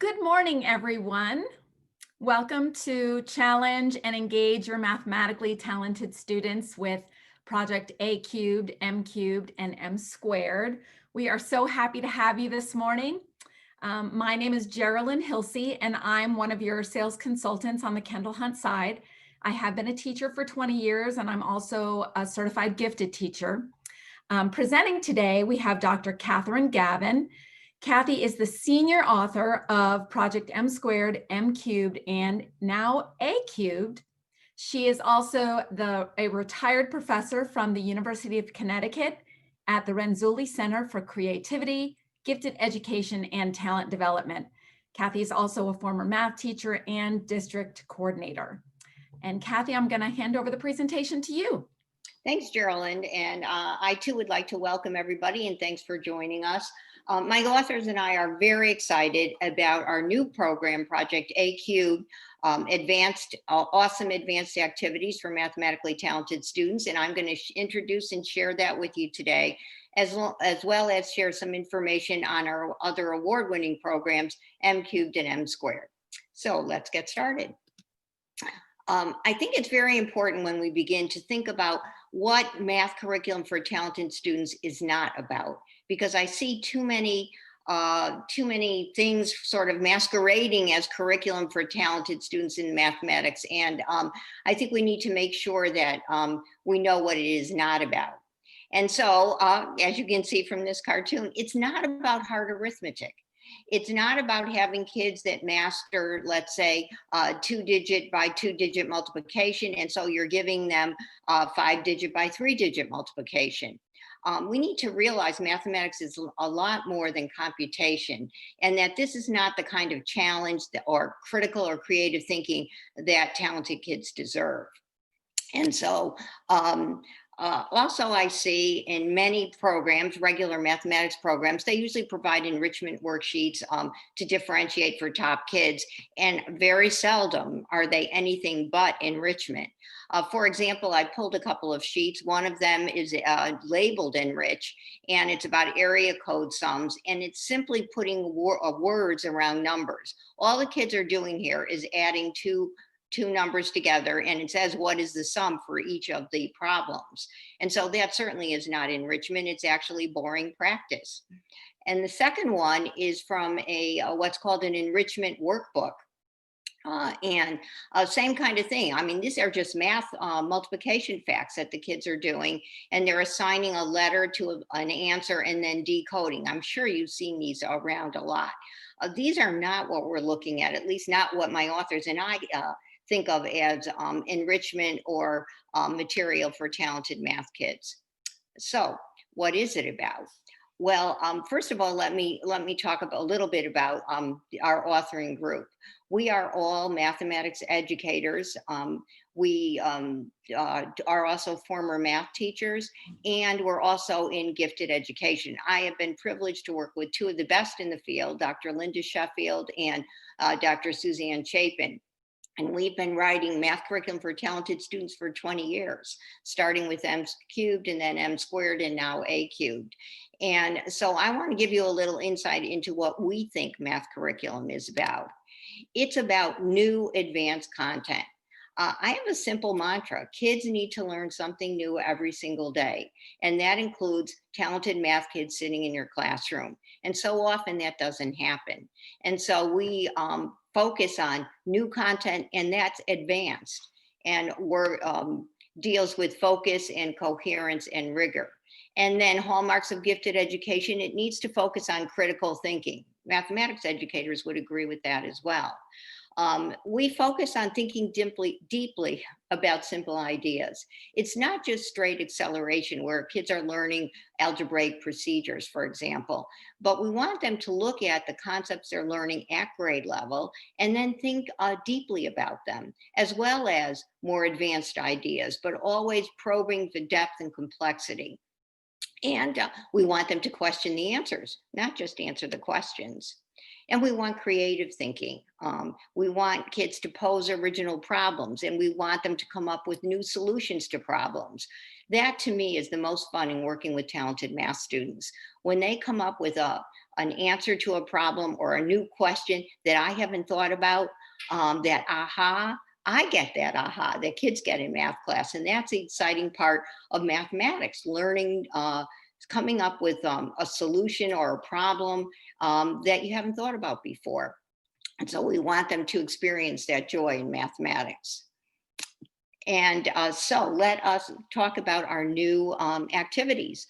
Good morning, everyone. Welcome to challenge and engage your mathematically talented students with Project A Cubed, M Cubed, and M Squared. We are so happy to have you this morning. My name is Geraldine Hilsey, and I'm one of your sales consultants on the Kendall Hunt side. I have been a teacher for 20 years, and I'm also a certified gifted teacher. Presenting today, we have Dr. Catherine Gavin. Kathy is the senior author of Project M Squared, M Cubed, and now A Cubed. She is also a retired professor from the University of Connecticut at the Renzulli Center for Creativity, Gifted Education, and Talent Development. Kathy is also a former math teacher and district coordinator. And Kathy, I'm going to hand over the presentation to you. Thanks, Geraldine. And I too would like to welcome everybody and thanks for joining us. My authors and I are very excited about our new program, Project A Cubed, awesome advanced activities for mathematically talented students. And I'm going to introduce and share that with you today, as well as share some information on our other award-winning programs, M Cubed and M Squared. So let's get started. I think it's very important when we begin to think about what math curriculum for talented students is not about, because I see too many things sort of masquerading as curriculum for talented students in mathematics. And I think we need to make sure that we know what it is not about. And so, as you can see from this cartoon, it's not about hard arithmetic. It's not about having kids that master, let's say, 2-digit by 2-digit multiplication. And so you're giving them 5-digit by 3-digit multiplication. We need to realize mathematics is a lot more than computation, and that this is not the kind of challenge or critical or creative thinking that talented kids deserve. And so, also, I see in many programs, regular mathematics programs, they usually provide enrichment worksheets to differentiate for top kids, and very seldom are they anything but enrichment. For example, I pulled a couple of sheets. One of them is labeled Enrich, and it's about area code sums, and it's simply putting words around numbers. All the kids are doing here is adding two numbers together, and it says what is the sum for each of the problems. And so that certainly is not enrichment, it's actually boring practice. And the second one is from what's called an enrichment workbook. Same kind of thing. I mean, these are just math multiplication facts that the kids are doing, and they're assigning a letter to an answer and then decoding. I'm sure you've seen these around a lot. These are not what we're looking at least not what my authors and I think of as enrichment or material for talented math kids. So what is it about? Well, first of all, let me talk a little bit about our authoring group. We are all mathematics educators. We are also former math teachers, and we're also in gifted education. I have been privileged to work with two of the best in the field, Dr. Linda Sheffield and Dr. Suzanne Chapin. And we've been writing math curriculum for talented students for 20 years, starting with M Cubed and then M Squared and now A Cubed. And so I want to give you a little insight into what we think math curriculum is about. It's about new advanced content. I have a simple mantra: kids need to learn something new every single day. And that includes talented math kids sitting in your classroom. And so often that doesn't happen. And so we focus on new content, and that's advanced. And we're deals with focus and coherence and rigor. And then hallmarks of gifted education, it needs to focus on critical thinking. Mathematics educators would agree with that as well. We focus on thinking deeply about simple ideas. It's not just straight acceleration where kids are learning algebraic procedures, for example, but we want them to look at the concepts they're learning at grade level and then think deeply about them, as well as more advanced ideas, but always probing the depth and complexity. And we want them to question the answers, not just answer the questions. And we want creative thinking. We want kids to pose original problems, and we want them to come up with new solutions to problems. That, to me, is the most fun in working with talented math students. When they come up with a an answer to a problem or a new question that I haven't thought about, that aha, I get that aha that kids get in math class. And that's the exciting part of mathematics, learning, coming up with a solution or a problem that you haven't thought about before. And so we want them to experience that joy in mathematics. And so let us talk about our new activities.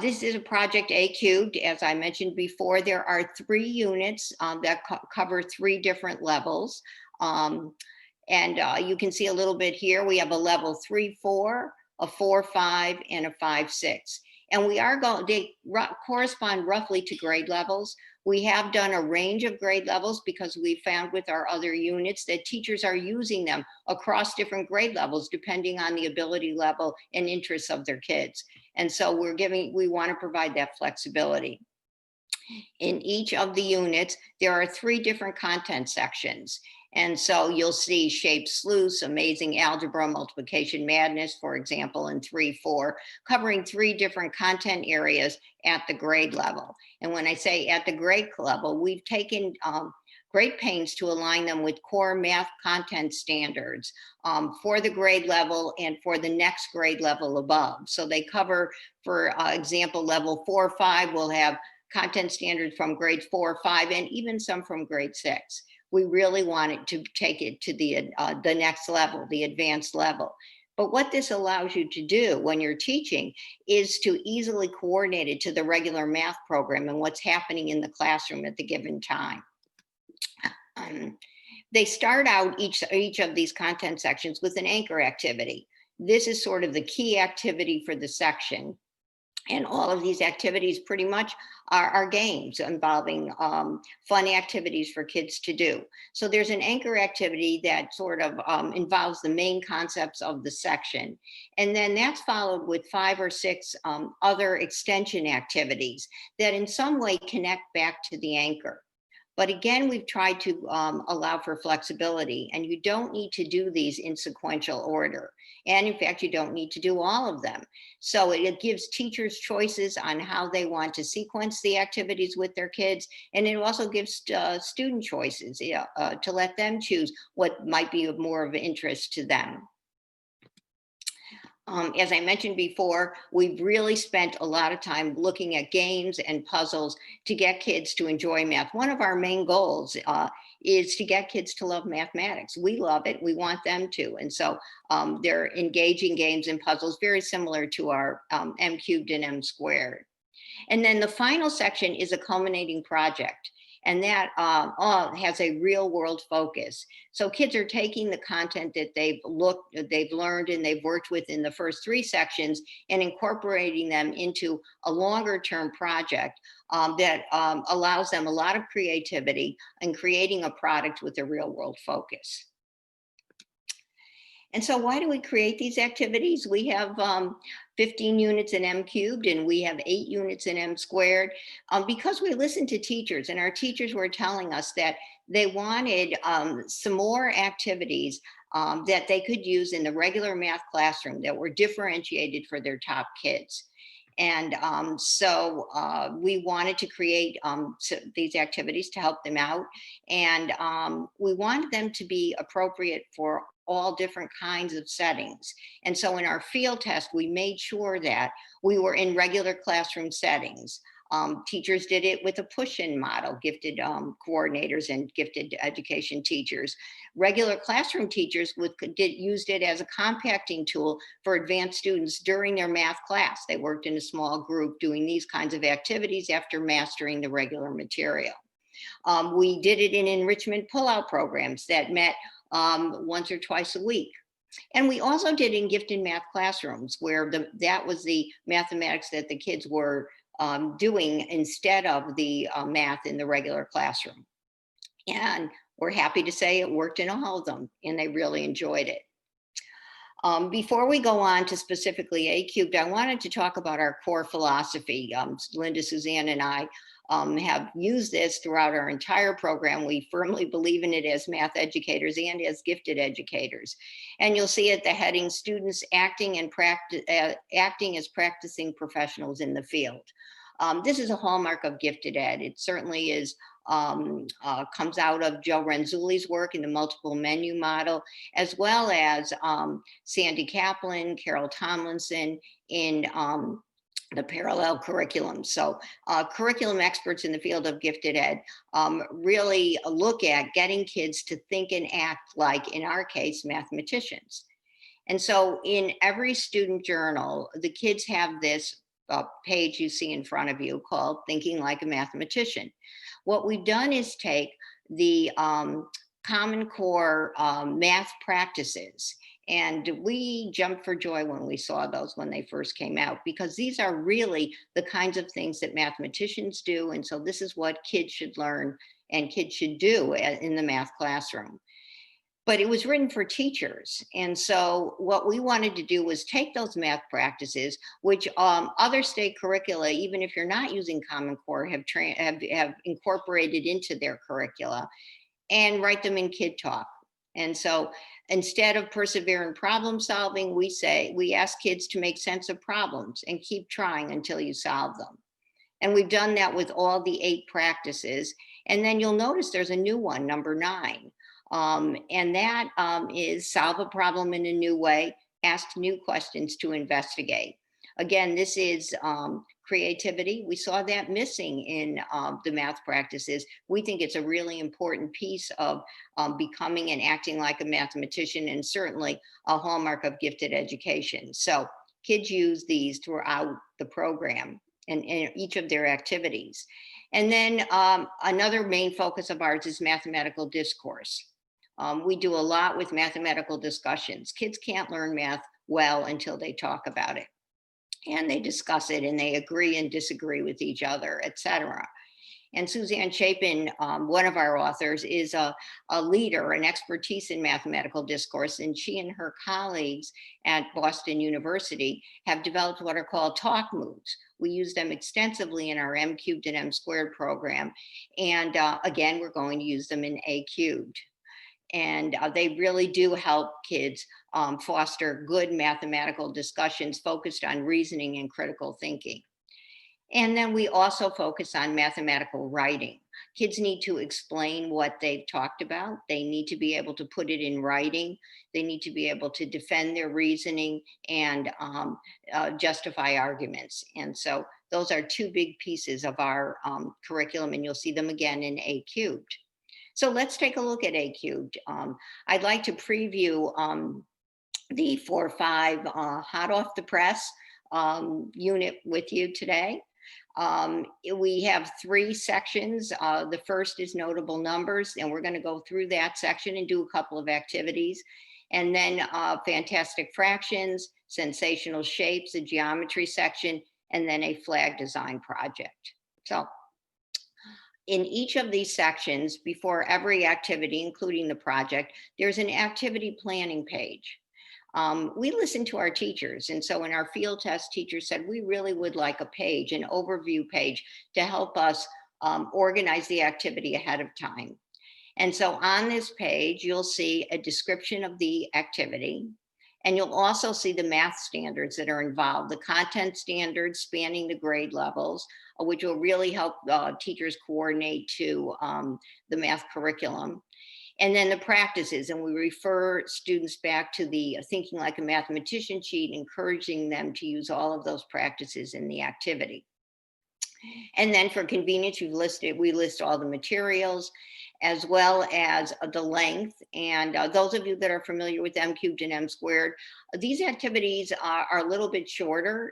This is a project A cubed. As I mentioned before, there are 3 units that cover 3 different levels. And you can see a little bit here. We have a level 3-4, a 4-5, and a 5-6. And they correspond roughly to grade levels. We have done a range of grade levels because we found with our other units that teachers are using them across different grade levels depending on the ability level and interests of their kids. And so we want to provide that flexibility. In each of the units, there are 3 different content sections. And so you'll see Shape Sleuths, Amazing Algebra, Multiplication Madness, for example, in 3-4, covering 3 different content areas at the grade level. And when I say at the grade level, we've taken great pains to align them with core math content standards for the grade level and for the next grade level above. So they cover, for example, level 4-5 will have content standards from grades 4, 5, and even some from grade 6. We really wanted to take it to the next level, the advanced level. But what this allows you to do when you're teaching is to easily coordinate it to the regular math program and what's happening in the classroom at the given time. They start out each of these content sections with an anchor activity. This is sort of the key activity for the section. And all of these activities pretty much are games involving fun activities for kids to do. So there's an anchor activity that sort of involves the main concepts of the section. And then that's followed with 5 or 6 other extension activities that in some way connect back to the anchor. But again, we've tried to allow for flexibility, and you don't need to do these in sequential order. And in fact, you don't need to do all of them. So it gives teachers choices on how they want to sequence the activities with their kids. And it also gives student choices to let them choose what might be of more of interest to them. As I mentioned before, we've really spent a lot of time looking at games and puzzles to get kids to enjoy math. One of our main goals is to get kids to love mathematics. We love it, we want them to. And so they're engaging games and puzzles very similar to our M cubed and M squared. And then the final section is a culminating project. And that has a real world focus. So kids are taking the content that they've learned and they've worked with in the first 3 sections and incorporating them into a longer term project that allows them a lot of creativity and creating a product with a real world focus. And so why do we create these activities? We have 15 units in M cubed and we have 8 units in M squared because we listened to teachers, and our teachers were telling us that they wanted some more activities that they could use in the regular math classroom that were differentiated for their top kids. And so we wanted to create these activities to help them out. And we wanted them to be appropriate for all different kinds of settings. And so in our field test, we made sure that we were in regular classroom settings. Teachers did it with a push-in model, gifted coordinators and gifted education teachers. Regular classroom teachers used it as a compacting tool for advanced students during their math class. They worked in a small group doing these kinds of activities after mastering the regular material. We did it in enrichment pullout programs that met once or twice a week. And we also did in gifted math classrooms where that was the mathematics that the kids were doing instead of the math in the regular classroom. And we're happy to say it worked in all of them and they really enjoyed it. Before we go on to specifically A cubed, I wanted to talk about our core philosophy. Linda, Suzanne, and I have used this throughout our entire program. We firmly believe in it as math educators and as gifted educators. And you'll see at the heading, students acting as practicing professionals in the field. This is a hallmark of gifted ed. It certainly is, comes out of Joe Renzulli's work in the multiple menu model, as well as Sandy Kaplan, Carol Tomlinson in the parallel curriculum. So curriculum experts in the field of gifted ed really look at getting kids to think and act like, in our case, mathematicians. And so in every student journal, the kids have this page you see in front of you called Thinking Like a Mathematician. What we've done is take the Common Core math practices, and we jumped for joy when we saw those when they first came out, because these are really the kinds of things that mathematicians do. And so this is what kids should learn and kids should do in the math classroom. But it was written for teachers. And so what we wanted to do was take those math practices, which other state curricula, even if you're not using Common Core, have incorporated into their curricula, and write them in Kid Talk. And so instead of persevere in problem solving, we ask kids to make sense of problems and keep trying until you solve them. And we've done that with all the 8 practices. And then you'll notice there's a new one, number 9. And that is solve a problem in a new way, ask new questions to investigate. Again, this is creativity. We saw that missing in the math practices. We think it's a really important piece of becoming and acting like a mathematician, and certainly a hallmark of gifted education. So kids use these throughout the program and in each of their activities. And then another main focus of ours is mathematical discourse. We do a lot with mathematical discussions. Kids can't learn math well until they talk about it, and they discuss it, and they agree and disagree with each other, etc. And Suzanne Chapin, one of our authors, is a leader, an expertise in mathematical discourse, and she and her colleagues at Boston University have developed what are called talk moves. We use them extensively in our M cubed and M squared program. And again, we're going to use them in A cubed. And they really do help kids foster good mathematical discussions focused on reasoning and critical thinking. And then we also focus on mathematical writing. Kids need to explain what they've talked about. They need to be able to put it in writing. They need to be able to defend their reasoning and justify arguments. And so those are 2 big pieces of our curriculum, and you'll see them again in A cubed. So let's take a look at A cubed. I'd like to preview the 4-5 hot off the press unit with you today. We have 3 sections. The first is notable numbers, and we're going to go through that section and do a couple of activities. And then fantastic fractions, sensational shapes, a geometry section, and then a flag design project. So in each of these sections, before every activity, including the project, there's an activity planning page. We listen to our teachers. And so in our field test, teachers said, we really would like a page, an overview page, to help us organize the activity ahead of time. And so on this page, you'll see a description of the activity. And you'll also see the math standards that are involved, the content standards spanning the grade levels, which will really help teachers coordinate to the math curriculum. And then the practices, and we refer students back to the Thinking Like a Mathematician sheet, encouraging them to use all of those practices in the activity. And then for convenience, we list all the materials, as well as the length. And those of you that are familiar with M cubed and M squared, these activities are a little bit shorter.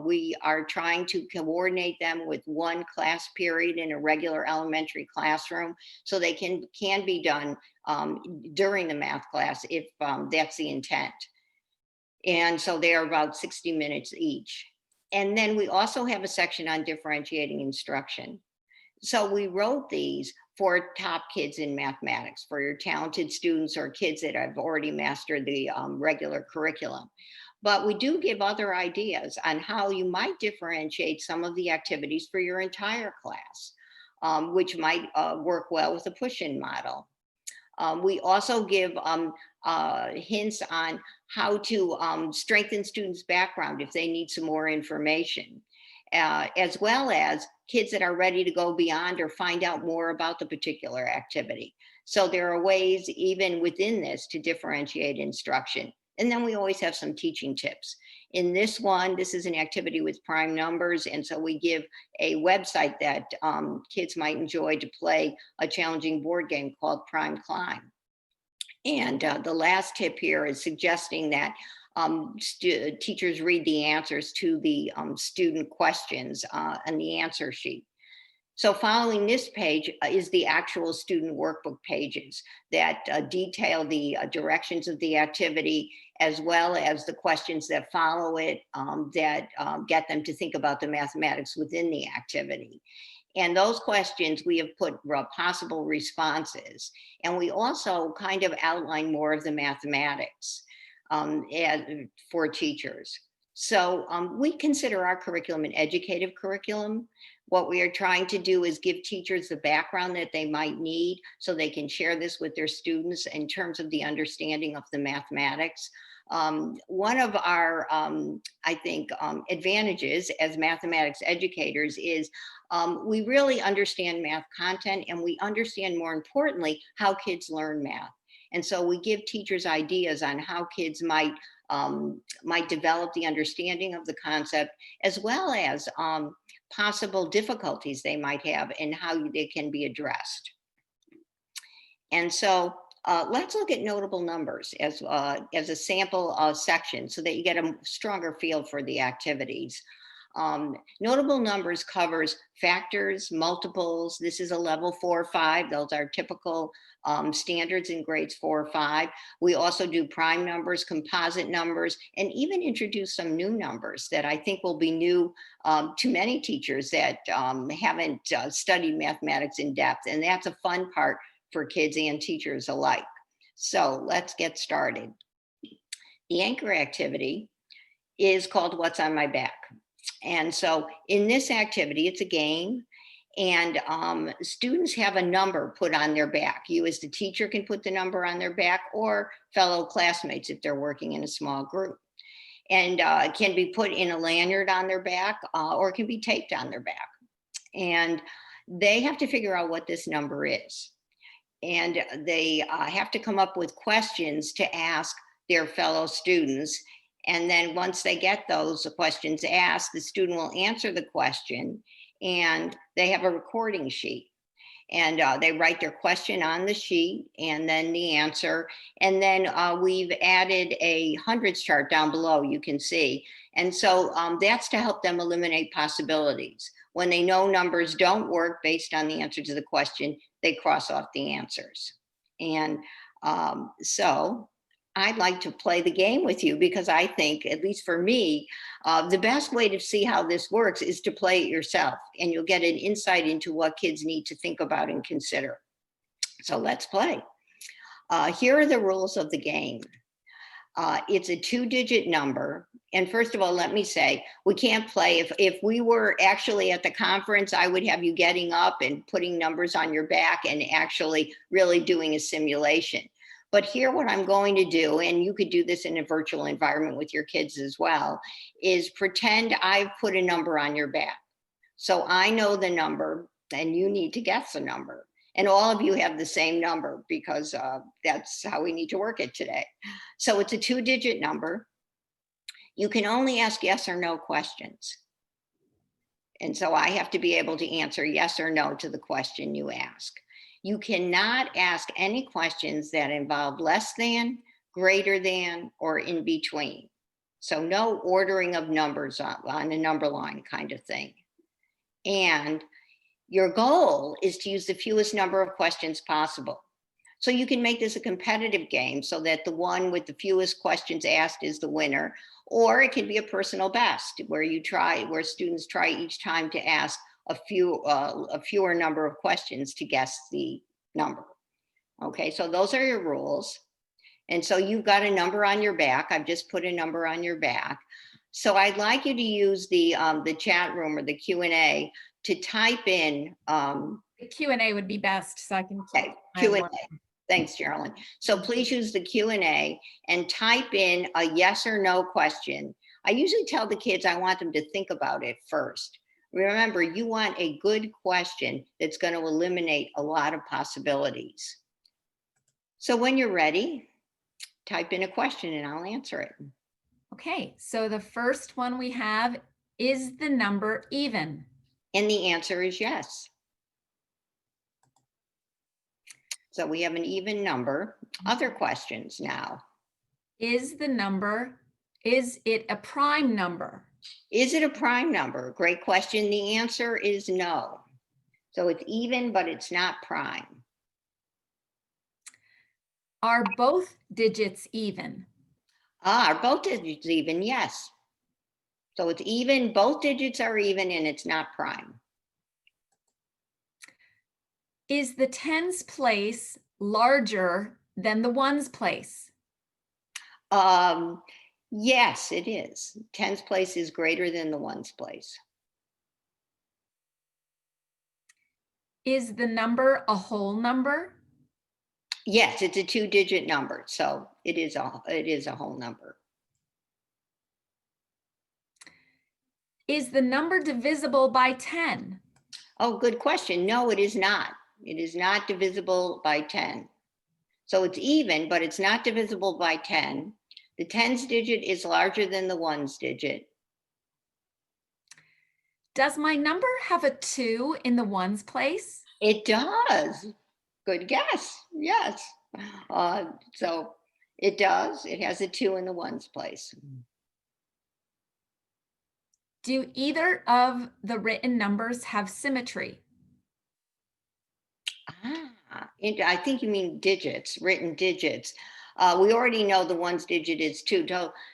We are trying to coordinate them with 1 class period in a regular elementary classroom, so they can be done during the math class if that's the intent. And so they are about 60 minutes each. And then we also have a section on differentiating instruction. So we wrote these for top kids in mathematics, for your talented students or kids that have already mastered the regular curriculum. But we do give other ideas on how you might differentiate some of the activities for your entire class, which might work well with a push-in model. We also give hints on how to strengthen students' background if they need some more information, as well as kids that are ready to go beyond or find out more about the particular activity. So there are ways even within this to differentiate instruction. And then we always have some teaching tips. In this one, this is an activity with prime numbers. And so we give a website that kids might enjoy to play a challenging board game called Prime Climb. And the last tip here is suggesting that teachers read the answers to the student questions on the answer sheet. So following this page is the actual student workbook pages that detail the directions of the activity, as well as the questions that follow it that get them to think about the mathematics within the activity. And those questions, we have put possible responses. And we also kind of outline more of the mathematics for teachers. So we consider our curriculum an educative curriculum. What we are trying to do is give teachers the background that they might need so they can share this with their students in terms of the understanding of the mathematics. One of our, I think, advantages as mathematics educators is we really understand math content, and we understand, more importantly, how kids learn math. And so we give teachers ideas on how kids might develop the understanding of the concept, as well as possible difficulties they might have and how they can be addressed. And so let's look at notable numbers as a sample section so that you get a stronger feel for the activities. Notable numbers covers factors, multiples. This is a level 4 or 5. Those are typical standards in grades 4 or 5. We also do prime numbers, composite numbers, and even introduce some new numbers that I think will be new to many teachers that haven't studied mathematics in depth. And that's a fun part for kids and teachers alike. So let's get started. The anchor activity is called What's on My Back. And so in this activity, it's a game, and students have a number put on their back. You as the teacher can put the number on their back, or fellow classmates if they're working in a small group. And it can be put in a lanyard on their back, or it can be taped on their back. And they have to figure out what this number is. And they have to come up with questions to ask their fellow students. And then once they get those questions asked, the student will answer the question, and they have a recording sheet. And they write their question on the sheet and then the answer. And then we've added a hundreds chart down below, you can see. And so that's to help them eliminate possibilities. When they know numbers don't work based on the answer to the question, they cross off the answers. And so I'd like to play the game with you, because I think, at least for me, the best way to see how this works is to play it yourself, and you'll get an insight into what kids need to think about and consider. So let's play. Here are the rules of the game. It's a 2-digit number. And first of all, let me say, we can't play. If we were actually at the conference, I would have you getting up and putting numbers on your back and actually really doing a simulation. But here, what I'm going to do, and you could do this in a virtual environment with your kids as well, is pretend I've put a number on your back. So I know the number, and you need to guess the number. And all of you have the same number, because that's how we need to work it today. So it's a 2-digit number. You can only ask yes or no questions. And so I have to be able to answer yes or no to the question you ask. You cannot ask any questions that involve less than, greater than, or in between. So no ordering of numbers on a number line kind of thing. And your goal is to use the fewest number of questions possible. So you can make this a competitive game so that the one with the fewest questions asked is the winner, or it can be a personal best where students try each time to ask a fewer number of questions to guess the number. Okay, so those are your rules. And so you've got a number on your back. I've just put a number on your back. So I'd like you to use the chat room or the Q&A to type in. The Q&A would be best, so I can Okay, Q&A. Thanks, Geraldine. So please use the Q&A and type in a yes or no question. I usually tell the kids I want them to think about it first. Remember, you want a good question that's going to eliminate a lot of possibilities. So when you're ready, type in a question and I'll answer it. Okay, so the first one we have, is the number even? And the answer is yes. So we have an even number. Other questions now. Is it a prime number? Is it a prime number? Great question. The answer is no. So it's even, but it's not prime. Are both digits even? Are both digits even? Yes. So it's even, both digits are even, and it's not prime. Is the tens place larger than the ones place? Yes, it is. Tens place is greater than the ones place. Is the number a whole number? Yes, it's a 2-digit number, so it is a whole number. Is the number divisible by 10? Oh, good question. No, it is not. It is not divisible by 10. So it's even, but it's not divisible by 10. The tens digit is larger than the ones digit. Does my number have a 2 in the ones place? It does. Good guess. Yes. So it does. It has a 2 in the ones place. Do either of the written numbers have symmetry? I think you mean digits, written digits. We already know the ones digit is 2.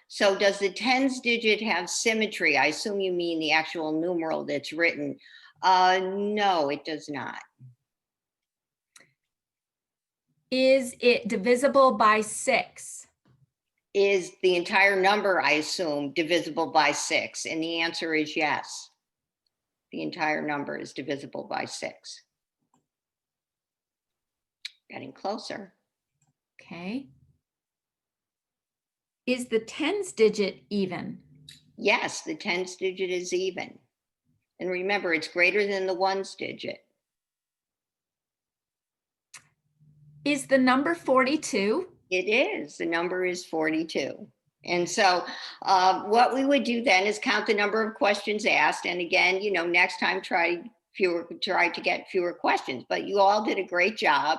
So does the tens digit have symmetry? I assume you mean the actual numeral that's written. No, it does not. Is it divisible by 6? Is the entire number, I assume, divisible by 6? And the answer is yes. The entire number is divisible by 6. Getting closer. Okay. Is the tens digit even? Yes, the tens digit is even. And remember, it's greater than the ones digit. Is the number 42? It is. The number is 42. And so what we would do then is count the number of questions asked. And again, next time try to get fewer questions, but you all did a great job.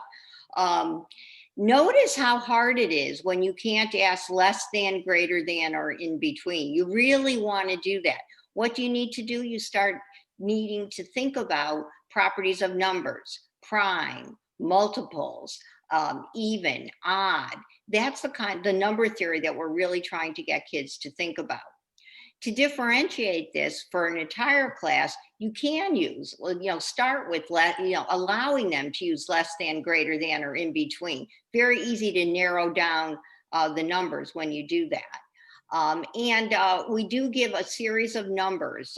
Notice how hard it is when you can't ask less than, greater than, or in between. You really want to do that. What do you need to do? You start needing to think about properties of numbers, prime, multiples, even, odd. That's the number theory that we're really trying to get kids to think about. To differentiate this for an entire class, you can use, start with allowing them to use less than, greater than, or in between. Very easy to narrow down the numbers when you do that. We do give a series of numbers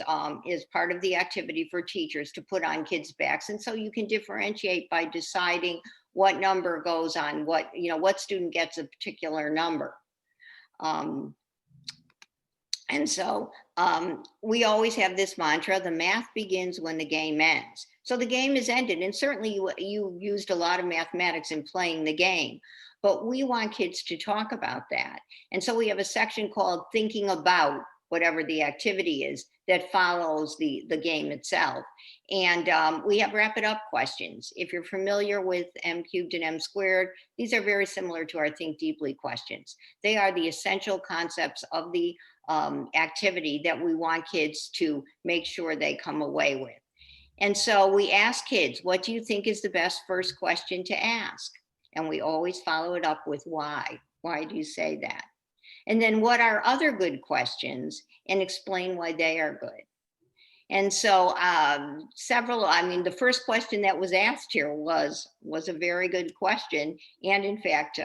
as part of the activity for teachers to put on kids' backs. And so you can differentiate by deciding what number goes on what student gets a particular number. And so we always have this mantra: the math begins when the game ends. So the game is ended, and certainly you used a lot of mathematics in playing the game, but we want kids to talk about that. And so we have a section called Thinking About whatever the activity is that follows the game itself. And we have wrap it up questions. If you're familiar with M cubed and M squared, these are very similar to our Think Deeply questions. They are the essential concepts of the activity that we want kids to make sure they come away with. And so we ask kids, what do you think is the best first question to ask? And we always follow it up with why. Why do you say that? And then what are other good questions, and explain why they are good. And so the first question that was asked here was a very good question. And in fact,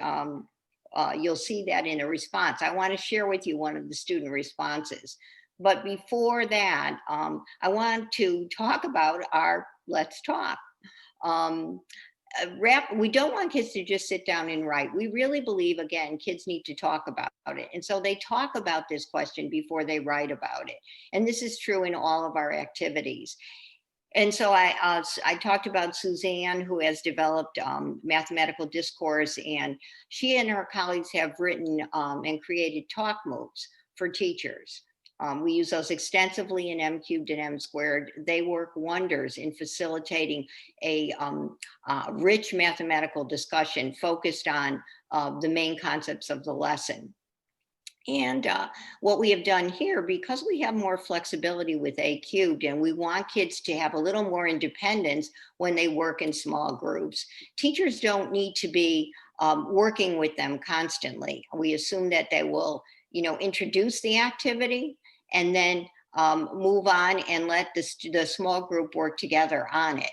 you'll see that in a response. I want to share with you one of the student responses. But before that, I want to talk about our Let's Talk. we don't want kids to just sit down and write. We really believe, again, kids need to talk about it. And so they talk about this question before they write about it. And this is true in all of our activities. And so I talked about Suzanne, who has developed mathematical discourse, and she and her colleagues have written and created talk moves for teachers. We use those extensively in M cubed and M squared. They work wonders in facilitating a rich mathematical discussion focused on the main concepts of the lesson. And what we have done here, because we have more flexibility with A cubed and we want kids to have a little more independence when they work in small groups, teachers don't need to be working with them constantly. We assume that they will, introduce the activity and then move on and let the small group work together on it.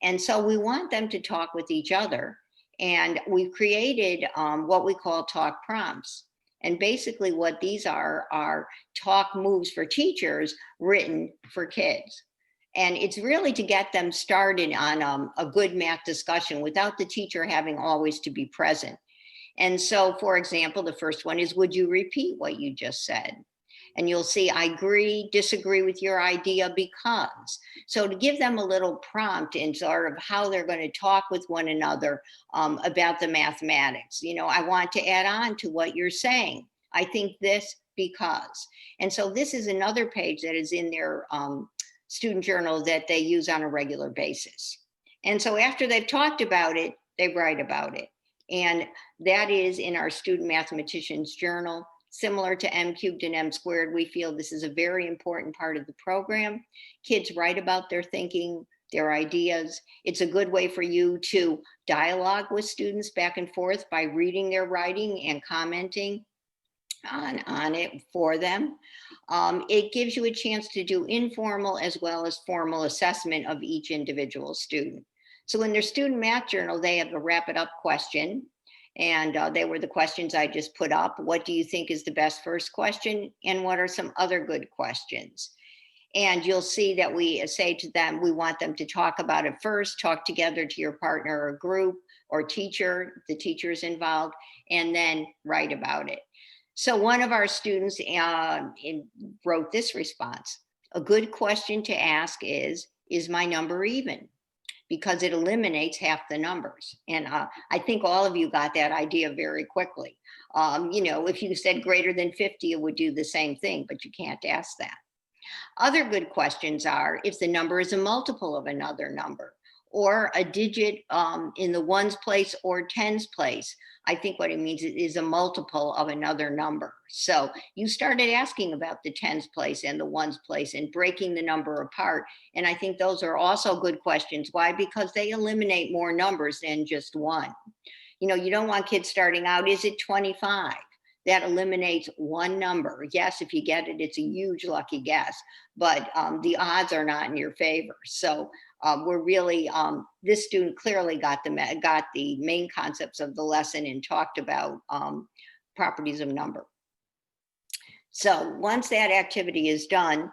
And so we want them to talk with each other. And we've created what we call talk prompts. And basically what these are talk moves for teachers written for kids. And it's really to get them started on a good math discussion without the teacher having always to be present. And so, for example, the first one is, would you repeat what you just said? And you'll see, I agree, disagree with your idea because. So to give them a little prompt in sort of how they're going to talk with one another about the mathematics. I want to add on to what you're saying. I think this because. And so this is another page that is in their student journal that they use on a regular basis. And so after they've talked about it, they write about it. And that is in our student mathematician's journal. Similar to M cubed and M squared, we feel this is a very important part of the program. Kids write about their thinking, their ideas. It's a good way for you to dialogue with students back and forth by reading their writing and commenting on it for them. It gives you a chance to do informal as well as formal assessment of each individual student. So in their student math journal, they have a wrap it up question. And they were the questions I just put up. What do you think is the best first question? And what are some other good questions? And you'll see that we say to them, we want them to talk about it first, talk together to your partner or group or teacher, the teachers involved, and then write about it. So one of our students wrote this response. A good question to ask is my number even? Because it eliminates half the numbers. And I think all of you got that idea very quickly. If you said greater than 50, it would do the same thing, but you can't ask that. Other good questions are if the number is a multiple of another number or a digit in the ones place or tens place. I think what it means is a multiple of another number. So you started asking about the tens place and the ones place and breaking the number apart. And I think those are also good questions. Why? Because they eliminate more numbers than just one. You don't want kids starting out, is it 25? That eliminates one number. Yes, if you get it, it's a huge lucky guess, but the odds are not in your favor. So we're really, this student clearly got the main concepts of the lesson and talked about properties of number. So once that activity is done,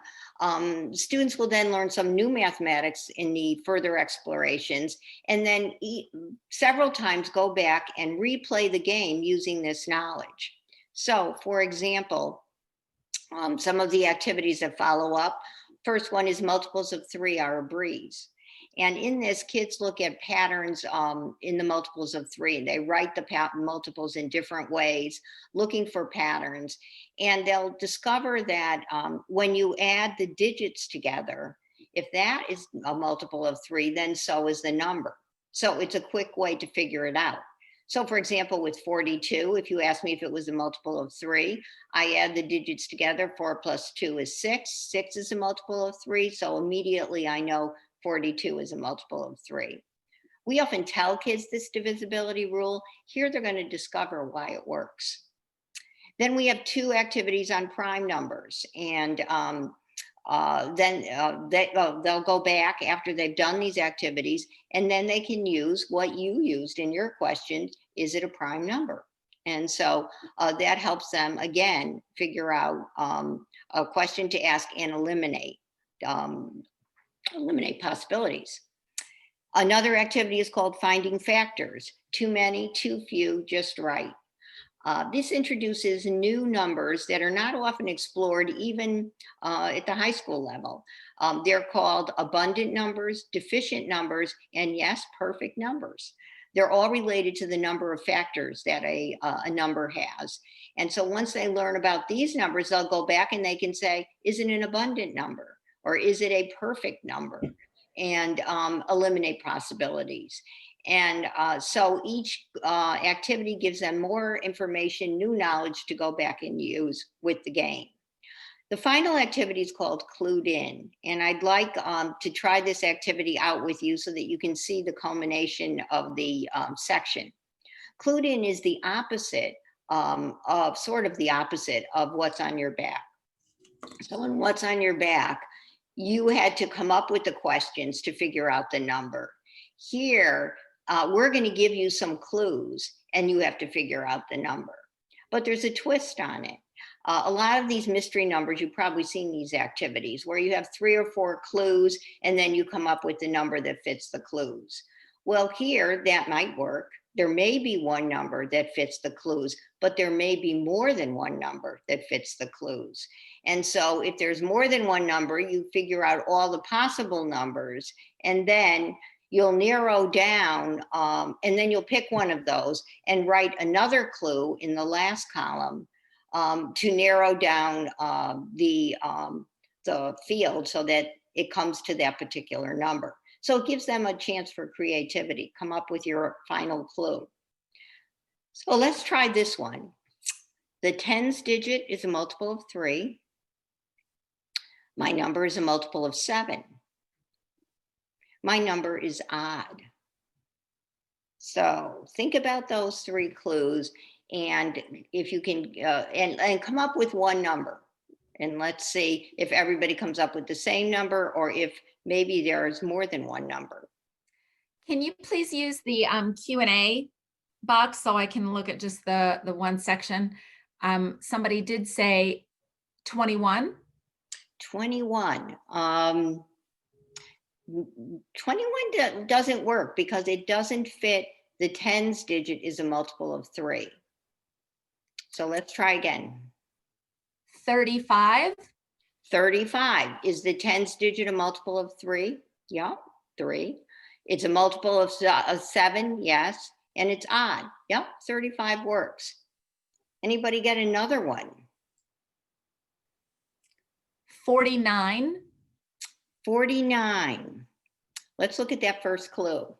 students will then learn some new mathematics in the further explorations, and then several times go back and replay the game using this knowledge. So for example, some of the activities that follow up, first one is multiples of 3 are a breeze. And in this, kids look at patterns in the multiples of 3. They write the multiples in different ways, looking for patterns. And they'll discover that when you add the digits together, if that is a multiple of 3, then so is the number. So it's a quick way to figure it out. So for example, with 42, if you ask me if it was a multiple of 3, I add the digits together. 4 plus 2 is 6. 6 is a multiple of 3. So immediately I know 42 is a multiple of 3. We often tell kids this divisibility rule. Here they're going to discover why it works. Then we have 2 activities on prime numbers. And then they'll go back after they've done these activities, and then they can use what you used in your question. Is it a prime number? And so that helps them, again, figure out a question to ask and eliminate possibilities. Another activity is called finding factors. Too many, too few, just right. This introduces new numbers that are not often explored even at the high school level. They're called abundant numbers, deficient numbers, and yes, perfect numbers. They're all related to the number of factors that a number has. And so once they learn about these numbers, they'll go back and they can say, is it an abundant number? Or is it a perfect number? And eliminate possibilities. And so each activity gives them more information, new knowledge to go back and use with the game. The final activity is called Clued In. And I'd like to try this activity out with you so that you can see the culmination of the section. Clued In is the opposite sort of the opposite of what's on your back. So in what's on your back, you had to come up with the questions to figure out the number. Here, we're going to give you some clues and you have to figure out the number. But there's a twist on it. A lot of these mystery numbers, you've probably seen these activities where you have 3 or 4 clues and then you come up with the number that fits the clues. Well, here that might work. There may be one number that fits the clues, but there may be more than one number that fits the clues. And so if there's more than one number, you figure out all the possible numbers, and then you'll narrow down, and then you'll pick one of those and write another clue in the last column to narrow down the field so that it comes to that particular number. So it gives them a chance for creativity. Come up with your final clue. So let's try this one. The tens digit is a multiple of 3. My number is a multiple of 7. My number is odd. So think about those 3 clues, and if you can, and come up with one number. And let's see if everybody comes up with the same number or if maybe there's more than one number. Can you please use the Q&A box so I can look at just the one section? Somebody did say 21. 21. 21 doesn't work because it doesn't fit. The tens digit is a multiple of 3. So let's try again. 35. 35. Is the tens digit a multiple of 3? Yeah, 3. It's a multiple of 7, yes. And it's odd. Yep, 35 works. Anybody get another one? 49. 49. Let's look at that first clue.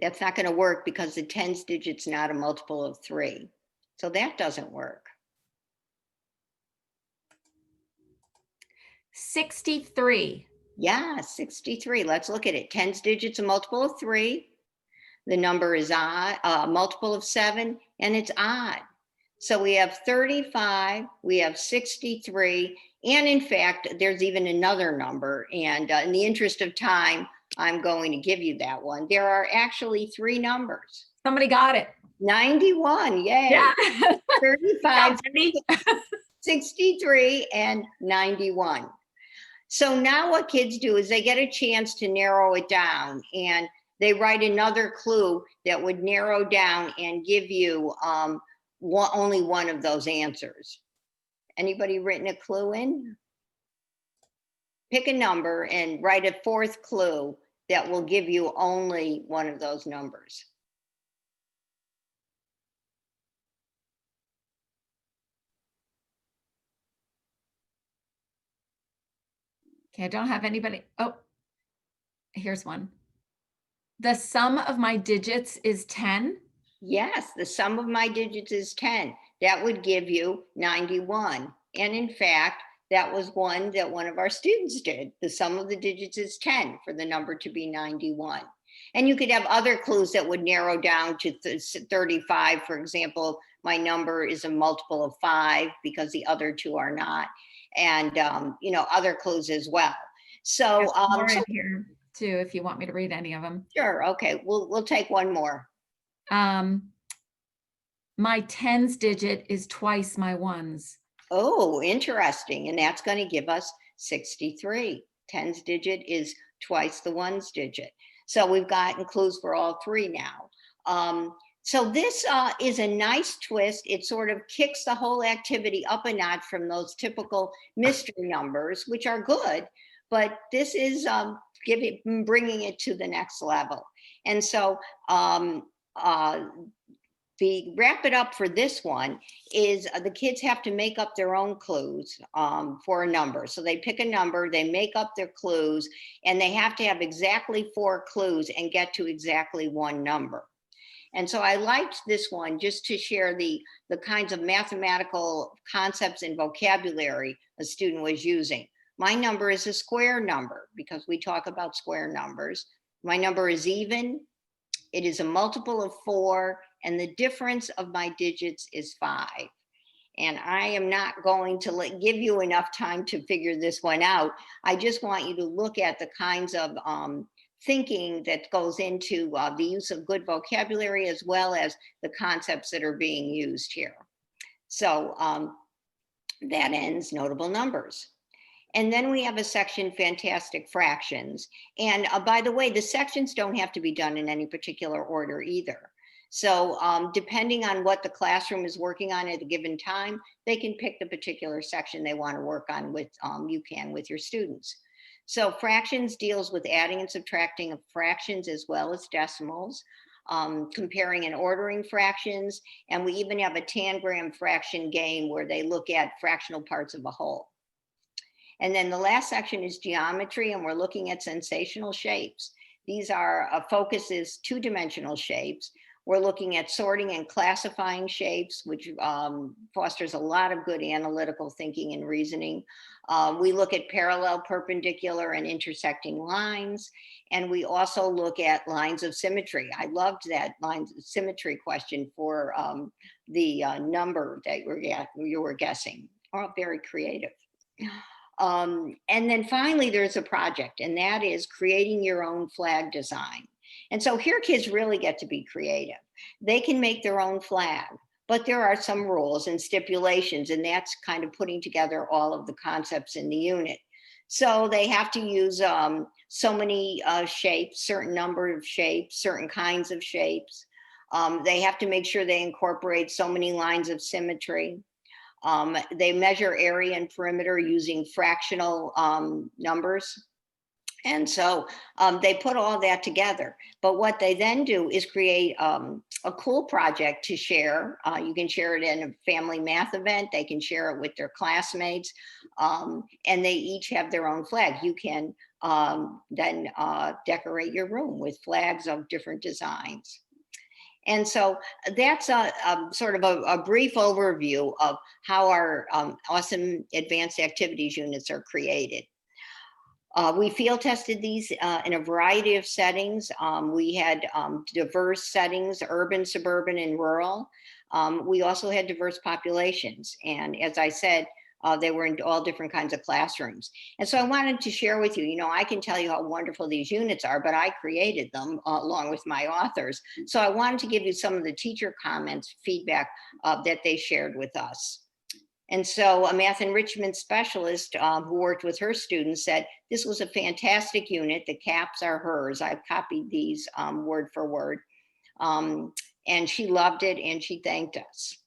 That's not going to work because the tens digit's not a multiple of 3. So that doesn't work. 63. Yeah, 63. Let's look at it. Tens digits a multiple of 3. The number is odd, multiple of 7, and it's odd. So we have 35, we have 63, and in fact, there's even another number. And in the interest of time, I'm going to give you that one. There are actually 3 numbers. Somebody got it. 91, yay. Yeah. 35, 63, and 91. So now what kids do is they get a chance to narrow it down, and they write another clue that would narrow down and give you only one of those answers. Anybody written a clue in? Pick a number and write a 4th clue that will give you only one of those numbers. Okay, I don't have anybody. Oh, here's one. The sum of my digits is 10. Yes, the sum of my digits is 10. That would give you 91. And in fact, that was one that one of our students did. The sum of the digits is 10 for the number to be 91. And you could have other clues that would narrow down to 35. For example, my number is a multiple of 5 because the other 2 are not. And, you know, other clues as well. So, more in here too, if you want me to read any of them. Sure. Okay. We'll take one more. My tens digit is twice my ones. Oh, interesting. And that's going to give us 63. Tens digit is twice the ones digit. So we've gotten clues for all three now. So this is a nice twist. It sort of kicks the whole activity up a notch from those typical mystery numbers, which are good, but this is bringing it to the next level. And so the wrap it up for this one is the kids have to make up their own clues for a number. So they pick a number, they make up their clues, and they have to have exactly 4 clues and get to exactly one number. And so I liked this one just to share the kinds of mathematical concepts and vocabulary a student was using. My number is a square number because we talk about square numbers. My number is even. It is a multiple of 4, and the difference of my digits is 5. And I am not going to give you enough time to figure this one out. I just want you to look at the kinds of thinking that goes into the use of good vocabulary, as well as the concepts that are being used here. So that ends notable numbers. And then we have a section, fantastic fractions. And by the way, the sections don't have to be done in any particular order either. So depending on what the classroom is working on at a given time, they can pick the particular section they want to work on with, you can with your students. So fractions deals with adding and subtracting of fractions as well as decimals, comparing and ordering fractions, and we even have a tangram fraction game where they look at fractional parts of a whole. And then the last section is geometry, and we're looking at sensational shapes. These are focus is 2-dimensional shapes. We're looking at sorting and classifying shapes, which fosters a lot of good analytical thinking and reasoning. We look at parallel, perpendicular, and intersecting lines. And we also look at lines of symmetry. I loved that lines of symmetry question for the number that you were guessing. Oh, very creative. And then finally, there's a project, and that is creating your own flag design. And so here kids really get to be creative. They can make their own flag, but there are some rules and stipulations, and that's kind of putting together all of the concepts in the unit. So they have to use so many shapes, certain number of shapes, certain kinds of shapes. They have to make sure they incorporate so many lines of symmetry. They measure area and perimeter using fractional numbers. And so they put all that together. But what they then do is create a cool project to share. You can share it in a family math event. They can share it with their classmates. And they each have their own flag. You can then decorate your room with flags of different designs. And so that's a sort of a brief overview of how our awesome advanced activities units are created. We field tested these in a variety of settings. We had diverse settings, urban, suburban, and rural. We also had diverse populations. And as I said, they were in all different kinds of classrooms. And so I wanted to share with you, you know, I can tell you how wonderful these units are, but I created them along with my authors. So I wanted to give you some of the teacher comments, feedback that they shared with us. And so a math enrichment specialist who worked with her students said, this was a fantastic unit. The caps are hers. I've copied these word for word. And she loved it and she thanked us.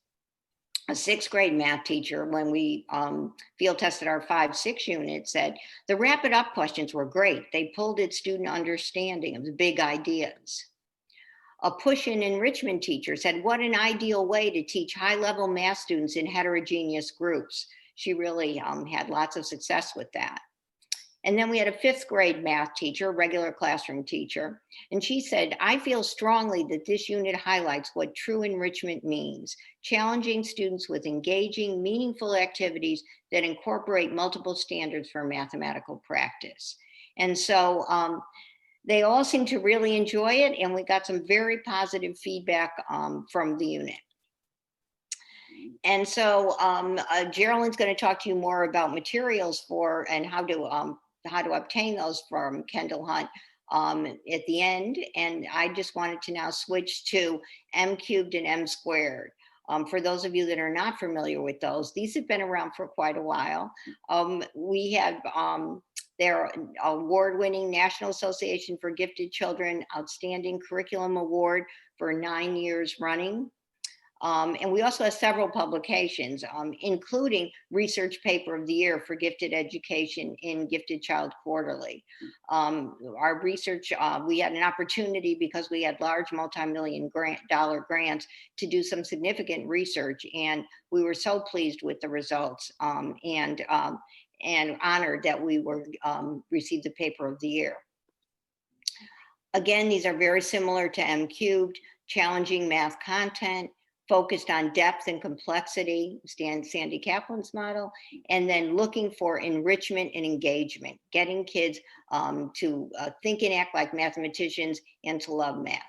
A 6th grade math teacher, when we field tested our 5-6 unit, said, the wrap it up questions were great. They pulled at student understanding of the big ideas. A push-in enrichment teacher said, what an ideal way to teach high-level math students in heterogeneous groups. She really had lots of success with that. And then we had a 5th grade math teacher, regular classroom teacher, and she said, I feel strongly that this unit highlights what true enrichment means, challenging students with engaging, meaningful activities that incorporate multiple standards for mathematical practice. And so they all seem to really enjoy it, and we got some very positive feedback from the unit. And so Geraldine's going to talk to you more about materials for and how to obtain those from Kendall Hunt at the end. And I just wanted to now switch to M cubed and M squared. For those of you that are not familiar with those, these have been around for quite a while. They're award-winning National Association for Gifted Children Outstanding Curriculum Award for 9 years running. And we also have several publications, including Research Paper of the Year for Gifted Education in Gifted Child Quarterly. Our research, we had an opportunity because we had large multi-million dollar grants to do some significant research, and we were so pleased with the results and honored that we were received the Paper of the Year. Again, these are very similar to M Cubed, challenging math content, focused on depth and complexity, Sandy Kaplan's model, and then looking for enrichment and engagement, getting kids to think and act like mathematicians and to love math.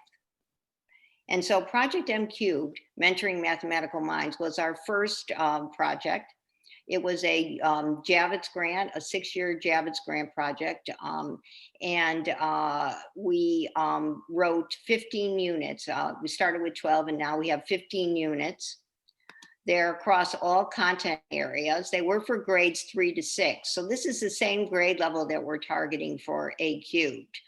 And so Project M Cubed, Mentoring Mathematical Minds, was our first project. It was a Javits grant, a 6-year Javits grant project. We wrote 15 units. We started with 12 and now we have 15 units. They're across all content areas. They were for grades 3 to 6. So this is the same grade level that we're targeting for A Cubed.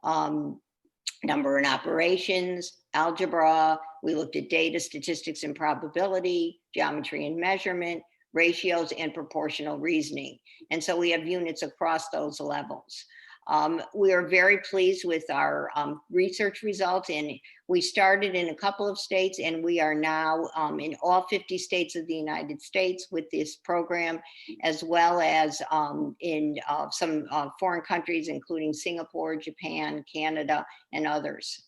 Number and operations, algebra. We looked at data, statistics, and probability, geometry and measurement, ratios, and proportional reasoning. And so we have units across those levels. We are very pleased with our research results, and we started in a couple of states, and we are now in all 50 states of the United States with this program, as well as in some foreign countries, including Singapore, Japan, Canada, and others.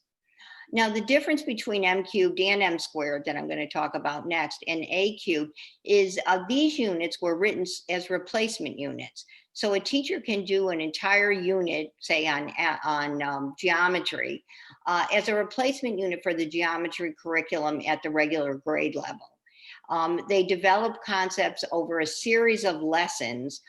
Now, the difference between M Cubed and M Squared that I'm going to talk about next and A Cubed is these units were written as replacement units. So a teacher can do an entire unit, say on geometry, as a replacement unit for the geometry curriculum at the regular grade level. They develop concepts over a series of lessons,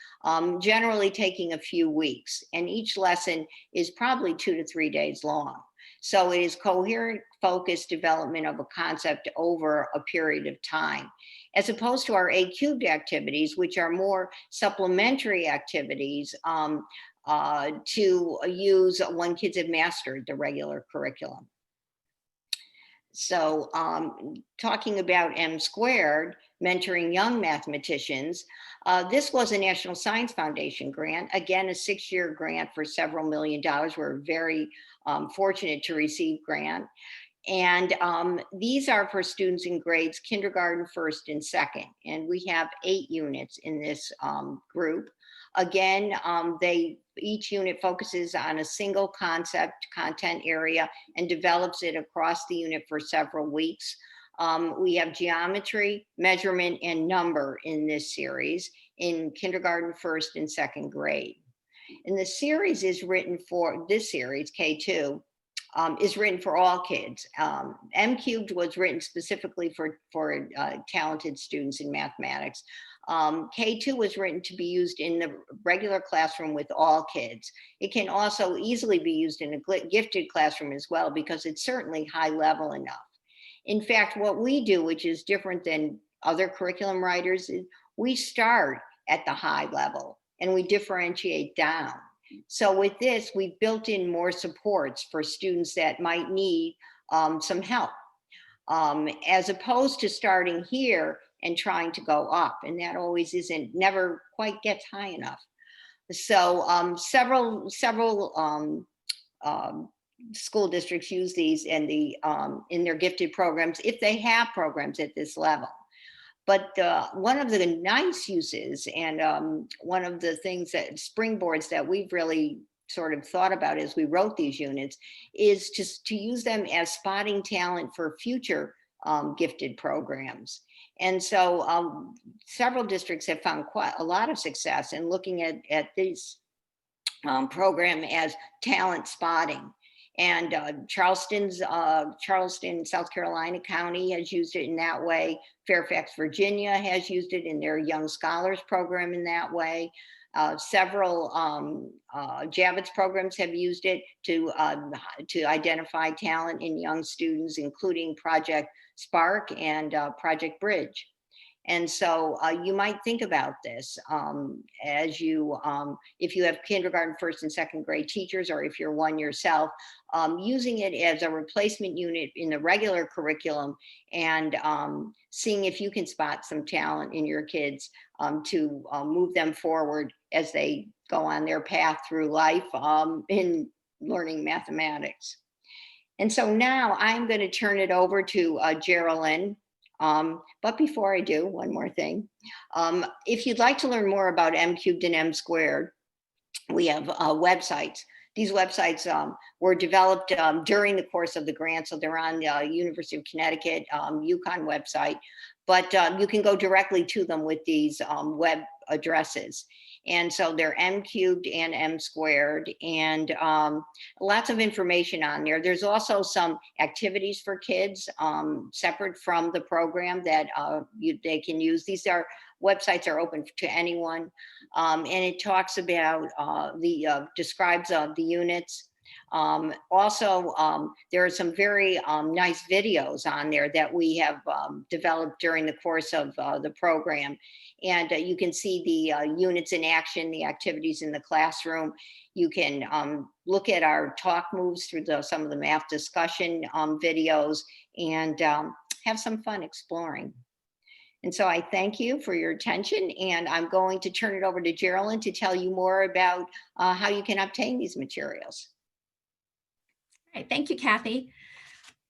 generally taking a few weeks, and each lesson is probably 2 to 3 days long. So it is coherent, focused development of a concept over a period of time, as opposed to our A Cubed activities, which are more supplementary activities to use when kids have mastered the regular curriculum. So talking about M Squared, mentoring young mathematicians, this was a National Science Foundation grant, again, a 6-year grant for several $1 million. We're very fortunate to receive grant. And these are for students in grades kindergarten, first, and second. And we have 8 units in this group. Again, each unit focuses on a single content area and develops it across the unit for several weeks. We have geometry, measurement, and number in this series in kindergarten, first, and second grade. And the series is written for, this series, K2, is written for all kids. M Cubed was written specifically for talented students in mathematics. K2 was written to be used in the regular classroom with all kids. It can also easily be used in a gifted classroom as well, because it's certainly high level enough. In fact, what we do, which is different than other curriculum writers, is we start at the high level and we differentiate down. So with this, we've built in more supports for students that might need some help, as opposed to starting here and trying to go up. And that always never quite gets high enough. So several school districts use these in their gifted programs, if they have programs at this level. But one of the nice uses and one of the things that springboards that we've really sort of thought about as we wrote these units is just to use them as spotting talent for future gifted programs. And so several districts have found quite a lot of success in looking at this program as talent spotting. And Charleston, South Carolina County has used it in that way. Fairfax, Virginia has used it in their Young Scholars program in that way. Several Javits programs have used it to identify talent in young students, including Project Spark and Project Bridge. And so you might think about this as you, if you have kindergarten, first and second grade teachers, or if you're one yourself, using it as a replacement unit in the regular curriculum, and seeing if you can spot some talent in your kids to move them forward as they go on their path through life in learning mathematics. And so now I'm going to turn it over to Geraldine. But before I do, one more thing. If you'd like to learn more about M cubed and M squared, we have websites. These websites were developed during the course of the grant, so they're on the University of Connecticut UConn website, but you can go directly to them with these web addresses. And so they're M cubed and M squared, and lots of information on there. There's also some activities for kids separate from the program that they can use. These websites are open to anyone, and it talks about describes the units. Also, there are some very nice videos on there that we have developed during the course of the program. And you can see the units in action, the activities in the classroom. You can look at our talk moves through some of the math discussion videos, and have some fun exploring. And so I thank you for your attention, and I'm going to turn it over to Geraldine to tell you more about how you can obtain these materials. All right, thank you, Kathy.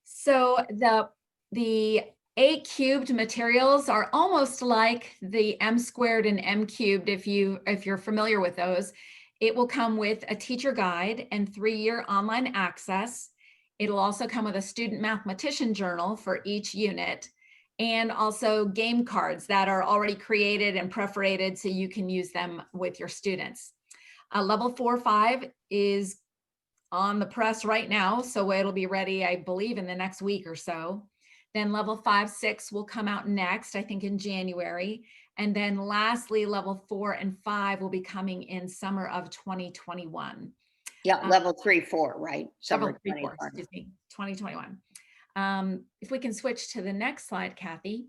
So the A cubed materials are almost like the M squared and M cubed, if you're familiar with those. It will come with a teacher guide and 3-year online access. It'll also come with a student mathematician journal for each unit, and also game cards that are already created and perforated so you can use them with your students. Level 4-5 is on the press right now, so it'll be ready, I believe, in the next week or so. Then level 5-6 will come out next, I think in January. And then lastly, level 4 and 5 will be coming in summer of 2021. Yeah, level 3-4, right? Summer 3-4, excuse me, 2021. If we can switch to the next slide, Kathy.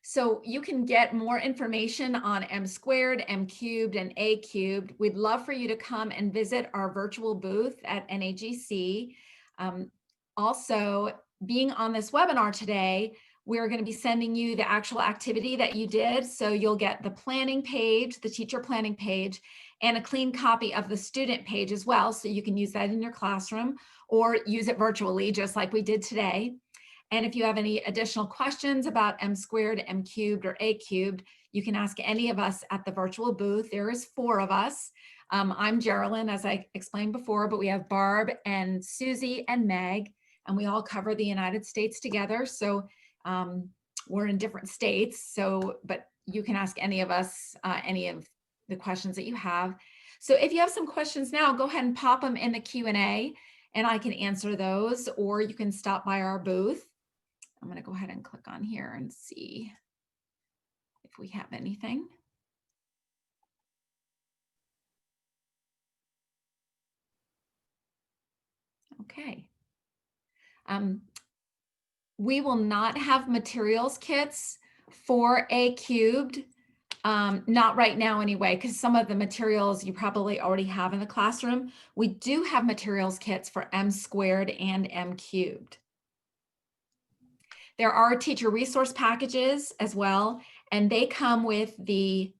So you can get more information on M squared, M cubed, and A cubed. We'd love for you to come and visit our virtual booth at NAGC. Also, being on this webinar today, we're going to be sending you the actual activity that you did. So you'll get the planning page, the teacher planning page, and a clean copy of the student page as well. So you can use that in your classroom or use it virtually, just like we did today. And if you have any additional questions about M squared, M cubed, or A cubed, you can ask any of us at the virtual booth. There is 4 of us. I'm Geraldine, as I explained before, but we have Barb and Susie and Meg, and we all cover the United States together. So we're in different states. So, but you can ask any of us any of the questions that you have. So if you have some questions now, go ahead and pop them in the Q&A, and I can answer those, or you can stop by our booth. I'm going to go ahead and click on here and see if we have anything. Okay. We will not have materials kits for A cubed, not right now anyway, because some of the materials you probably already have in the classroom. We do have materials kits for M squared and M cubed. There are teacher resource packages as well, and they come with the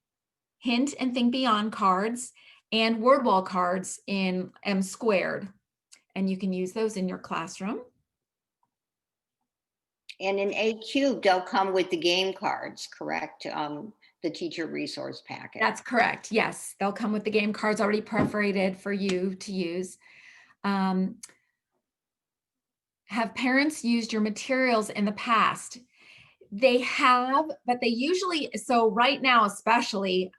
Hint and Think Beyond cards and word wall cards in M squared, and you can use those in your classroom. And in A cubed, they'll come with the game cards, correct? The teacher resource packet. That's correct. Yes, they'll come with the game cards already perforated for you to use. Have parents used your materials in the past? They have, but they usually, so right now especially,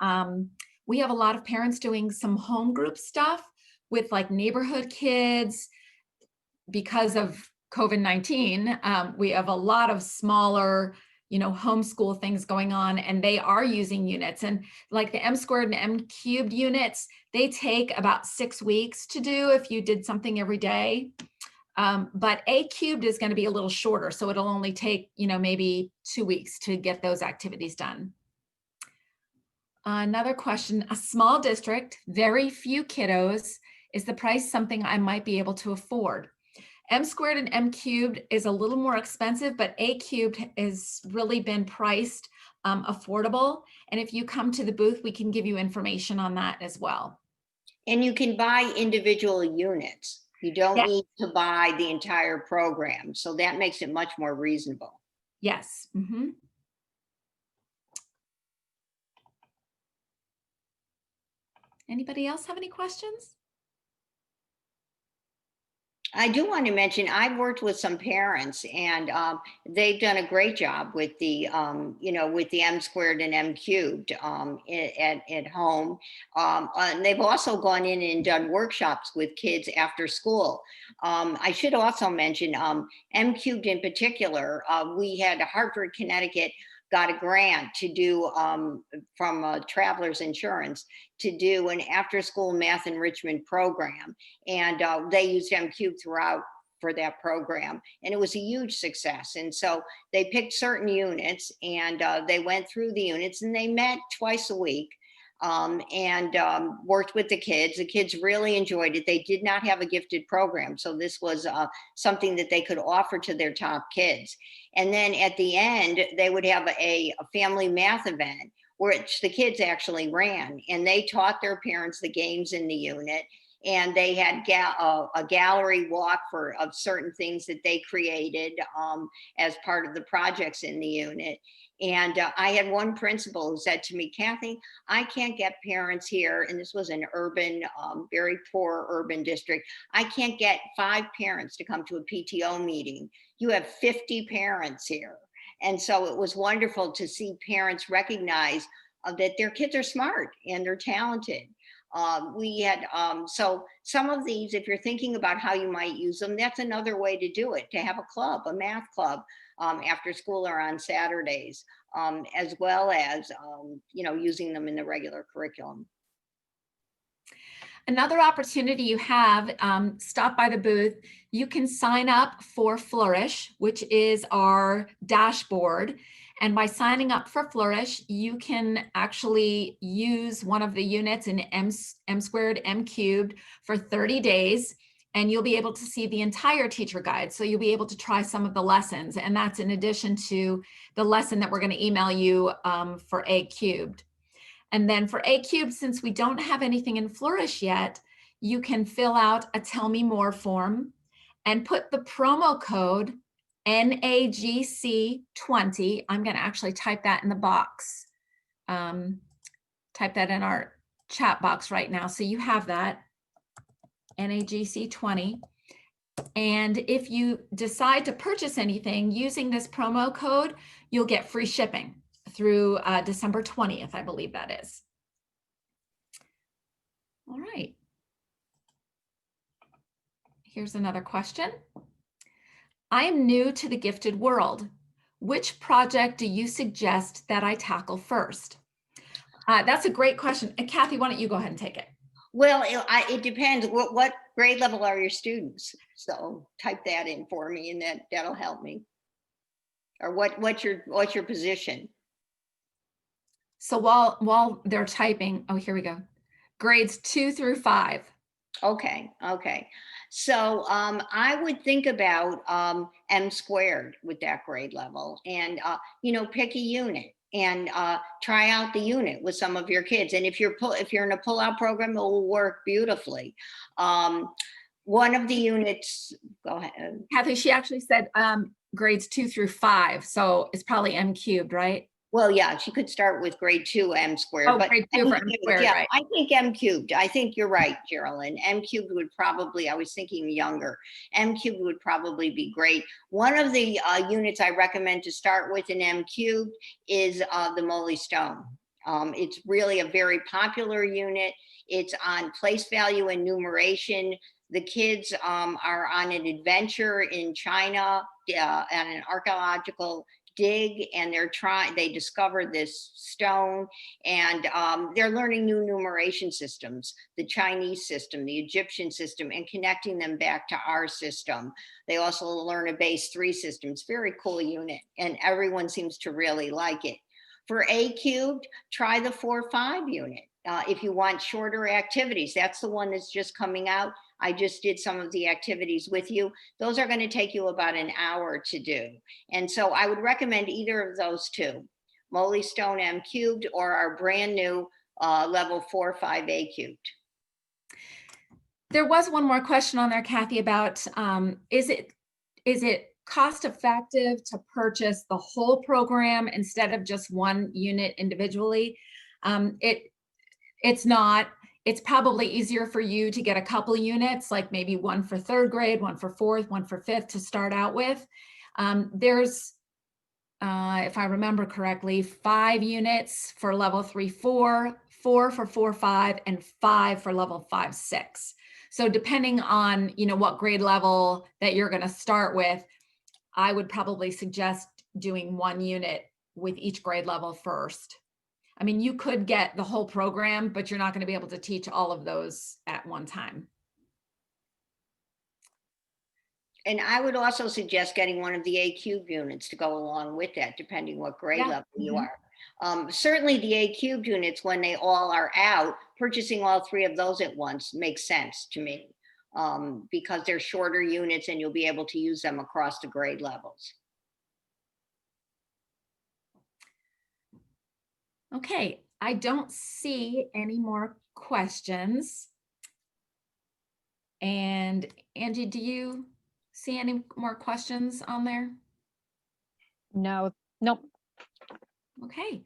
we have a lot of parents doing some home group stuff with like neighborhood kids. Because of COVID-19, we have a lot of smaller, homeschool things going on, and they are using units. And like the M squared and M cubed units, they take about 6 weeks to do if you did something every day. But A cubed is going to be a little shorter, so it'll only take, maybe 2 weeks to get those activities done. Another question, a small district, very few kiddos, is the price something I might be able to afford? M squared and M cubed is a little more expensive, but A cubed has really been priced affordable. And if you come to the booth, we can give you information on that as well. And you can buy individual units. You don't Yeah. need to buy the entire program. So that makes it much more reasonable. Yes. Mm-hmm. Anybody else have any questions? I do want to mention, I've worked with some parents and they've done a great job with the, with the M squared and M cubed at home. And they've also gone in and done workshops with kids after school. I should also mention M cubed in particular, we had Hartford, Connecticut, got a grant to do from Travelers Insurance to do an after school math enrichment program. And they used M cubed throughout for that program. And it was a huge success. And so they picked certain units and they went through the units and they met twice a week and worked with the kids. The kids really enjoyed it. They did not have a gifted program. So this was something that they could offer to their top kids. And then at the end, they would have a family math event, which the kids actually ran. And they taught their parents the games in the unit. And they had a gallery walk of certain things that they created as part of the projects in the unit. And I had one principal who said to me, Kathy, I can't get parents here, and this was an urban, very poor urban district. I can't get 5 parents to come to a PTO meeting. You have 50 parents here. And so it was wonderful to see parents recognize that their kids are smart and they're talented. We had, so some of these, if you're thinking about how you might use them, that's another way to do it, to have a club, a math club after school or on Saturdays, as well as, using them in the regular curriculum. Another opportunity you have, stop by the booth. You can sign up for Flourish, which is our dashboard. And by signing up for Flourish, you can actually use one of the units in M squared, M cubed for 30 days. And you'll be able to see the entire teacher guide. So you'll be able to try some of the lessons. And that's in addition to the lesson that we're going to email you for A cubed. And then for A cubed, since we don't have anything in Flourish yet, you can fill out a Tell Me More form and put the promo code NAGC20. I'm going to actually type that in the box. Type that in our chat box right now. So you have that, NAGC20. And if you decide to purchase anything using this promo code, you'll get free shipping through December 20th, I believe that is. All right. Here's another question. I am new to the gifted world. Which project do you suggest that I tackle first? That's a great question. And Kathy, why don't you go ahead and take it? Well, it depends. What grade level are your students? So type that in for me, and that'll help me. Or what's your position? So while they're typing, oh, here we go. Grades 2 through 5. Okay. So I would think about M squared with that grade level, and pick a unit and try out the unit with some of your kids. And if you're in a pullout program, it will work beautifully. One of the units, go ahead. Kathy, she actually said grades 2 through 5, so it's probably M cubed, right? Well, yeah, she could start with grade 2 M squared. Oh, but grade 2 for M squared, yeah, right. I think M cubed. I think you're right, Geraldine. M cubed would probably, I was thinking younger. M cubed would probably be great. One of the units I recommend to start with in M cubed is the Moley Stone. It's really a very popular unit. It's on place value and numeration. The kids are on an adventure in China and an archaeological dig, and they discover this stone, and they're learning new numeration systems, the Chinese system, the Egyptian system, and connecting them back to our system. They also learn a base 3 system. It's a very cool unit, and everyone seems to really like it. For A cubed, try the 4-5 unit. If you want shorter activities, that's the one that's just coming out. I just did some of the activities with you. Those are going to take you about an hour to do. And so I would recommend either of those two, Moly Stone M cubed or our brand new level 4-5 A cubed. There was one more question on there, Kathy, about is it cost effective to purchase the whole program instead of just one unit individually? It's not. It's probably easier for you to get a couple units, like maybe one for 3rd grade, one for 4th, one for 5th to start out with. There's, if I remember correctly, 5 units for level 3-4, 4 for 4-5, and 5 for level 5-6. So depending on, what grade level that you're going to start with, I would probably suggest doing 1 unit with each grade level first. I mean, you could get the whole program, but you're not going to be able to teach all of those at one time. And I would also suggest getting one of the A cubed units to go along with that, depending what grade level you are. Certainly the A cubed units, when they all are out, purchasing all 3 of those at once makes sense to me, because they're shorter units and you'll be able to use them across the grade levels. Okay, I don't see any more questions. And Angie, do you see any more questions on there? No, nope. Okay.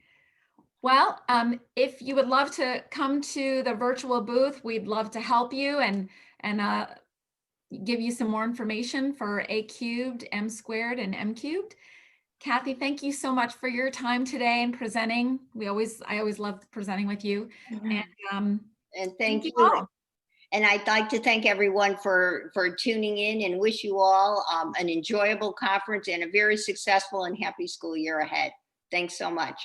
Well, if you would love to come to the virtual booth, we'd love to help you and give you some more information for A cubed, M squared, and M cubed. Kathy, thank you so much for your time today and presenting. I always love presenting with you. And thank you all. And I'd like to thank everyone for tuning in and wish you all an enjoyable conference and a very successful and happy school year ahead. Thanks so much.